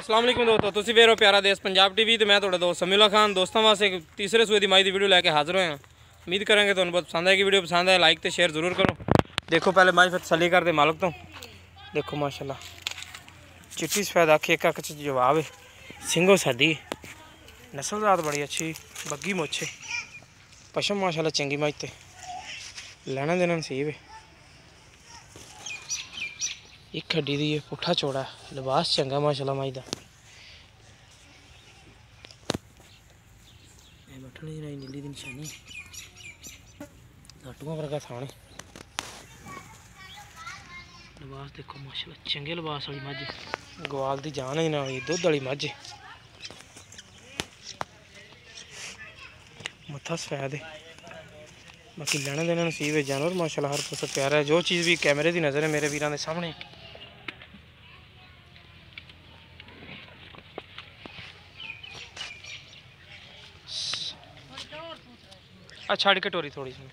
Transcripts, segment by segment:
अस्सलाम वालेकुम दोस्तों, तुसीं वेख रहे हो प्यारा देश पंजाब टीवी। तो मैं थोड़ा दोस्त समीउल्लाह खान दोस्तों वास्ते एक तीसरे सूए की माई की वीडियो लैके हाजिर होए हैं। उम्मीद करेंगे तुहानू बहुत पसंद आएगी। वीडियो पसंद आए लाइक तो शेयर जरूर करो। देखो पहले माई फिर तसल्ली करते मालक तो देखो माशाल्लाह चिट्टी सफेद अख, एक अख च जवाब है, सिंगो सदी, नस्लजात बड़ी अच्छी, बग्गी मोछे, पशम माशाल्लाह चंगी माई ते लैना देना नसीब है। एक हड्डी दी पुट्ठा चौड़ा, लिबास चंगा माशाल्लाह माई दा। बठनी नीली दी निशानी, लाटुआं वर्गा थाने, लिबास देखो माशाल्लाह चंगे लिबास वाली मझ, गवाल दी जान ही ना हुई, दुध वाली मझ, मत्था सफेद है, बाकी लेना देना नसीब है। जानवर माशाल्लाह हर पासे प्यारा है। जो चीज़ भी कैमरे की नज़र है मेरे वीरां दे सामने। छड़ के टोरी थोड़ी सी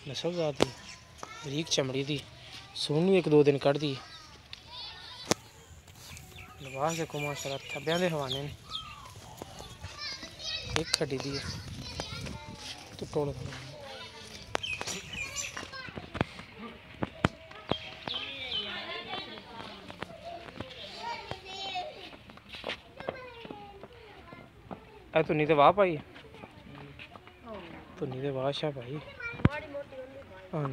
नस्ल जात दी, बरीक चमड़ी दी, सून भी एक दो दिन कढ़ दी। लिबास देखो माशाल्लाह थब्बियां दे हवाने ने, एक खड्डी दी है तो टोल तुनी तो वाह पाई, तुनी तो वाह शाह पाई। हाँ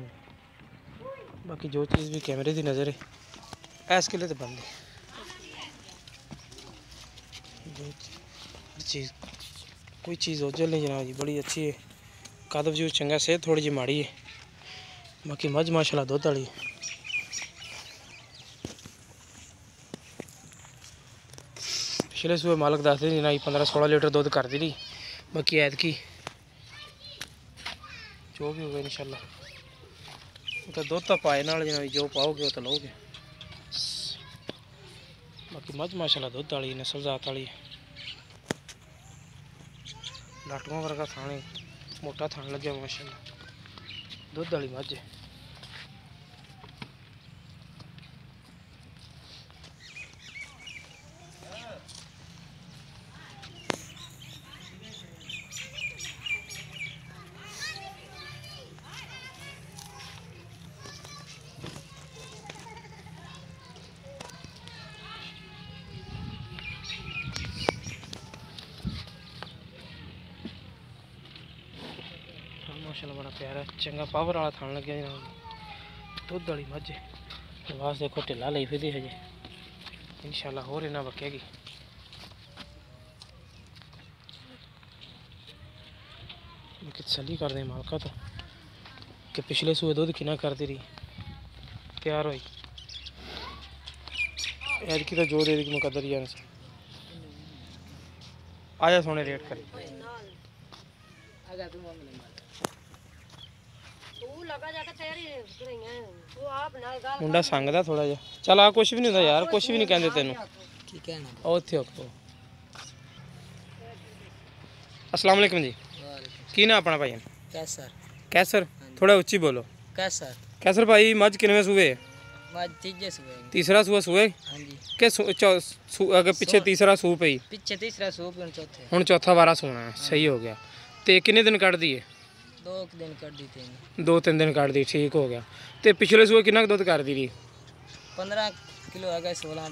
बाकी जो चीज़ भी कैमरे की नज़र है इस किले तो बंद है। जो चीज़ कोई चीज़ ओजल नहीं जनाब जी, बड़ी अच्छी है, कदम जो चंगा, सेहत थोड़ी जी माड़ी है, बाकी मझ माशाल्लाह दुध वाली है। पिछले सूबे मालक दसते जना 15-16 लीटर दुध कर दी रही, बाकी ऐतकी जो भी होगा इंशाल्लाह तो दुध तो पाए नाल जना जो पाओगे वो तो लोगे। बाकी मझ माशाल्लाह दुध वाली नस्ल जात वाली है, लाटुआं वर्गा थाने, मोटा थान लगे माशाल्लाह, दुध वाली मझ है। माशाल्लाह बड़ा प्यारा चंगा पावर वाला थान लगे जनाब, दुध वाली मझ है। लिबास देखो ढिला ली फिर हजे, इंशाल्लाह होर इन्ना बकेगी। तसल्ली कर दें मालका तो कि पिछले सूए दुध किना करती रही, तैयार हुई ऐतकी तो जो दे दी मुकद्दर ही आजा सोने रेट करे। मुंडा संगदा थोड़ा जा, चल आ कुछ भी नहीं होता यार, कुछ भी नहीं कहते तेन। अस्सलाम वालेकुम जी, की ना अपना भाई? कैसर। कैसर थोड़ा उच्ची बोलो। कैसर। कैसर भाई मझ किनवे सूए? तीसरा सूआ सूए के अगर पीछे तीसरा सू पई, पीछे तीसरा सू पे हुन चौथा वारा सोना है। सही हो गया। ते किन्ने दिन कट दी है? 2 दिन कट दी, 2-3 दिन कट दी, ठीक हो गया। ते पिछले सूए कितना दुध कर दी रही? 15 किलो आ गए, 16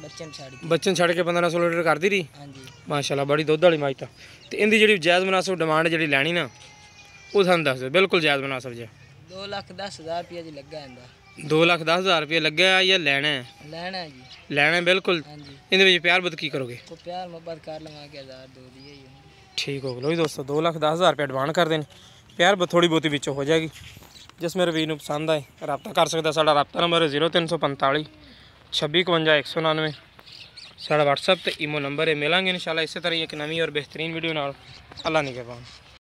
बच्चन छड़ के 15-16 लीटर कर दी रही। हाँ जी माशाल्लाह बड़ी दुध वाली माई। तो इनकी जी जायज़ मुनासिब डिमांड जी लैनी ना वो थानू दस दो, बिल्कुल जायज़ मुनासिब जी। 2,10,000 रुपया जी लगा है। 2,10,000 रुपया लगे या लेना है? लेना है जी, लेना है बिल्कुल। इन प्यार बद की करोगे? तो प्यार मोहब्बत कर लवांगे, 1,000-2 दिए ही ठीक हो गया। दोस्तों 2,10,000 रुपया एडवांस कर दें, प्यार बद थोड़ी बहुती बिचों हो जाएगी। जिस मेरे वीर को पसंद आए रब्ता कर सकता। साडा रब्ता नंबर है 0345 26 51 199। साडा WhatsApp ते ईमो नंबर है। मिलेंगे इंशाल्लाह इसी तरह एक नवी और बेहतरीन वीडियो नाल। अल्लाह निगहबान।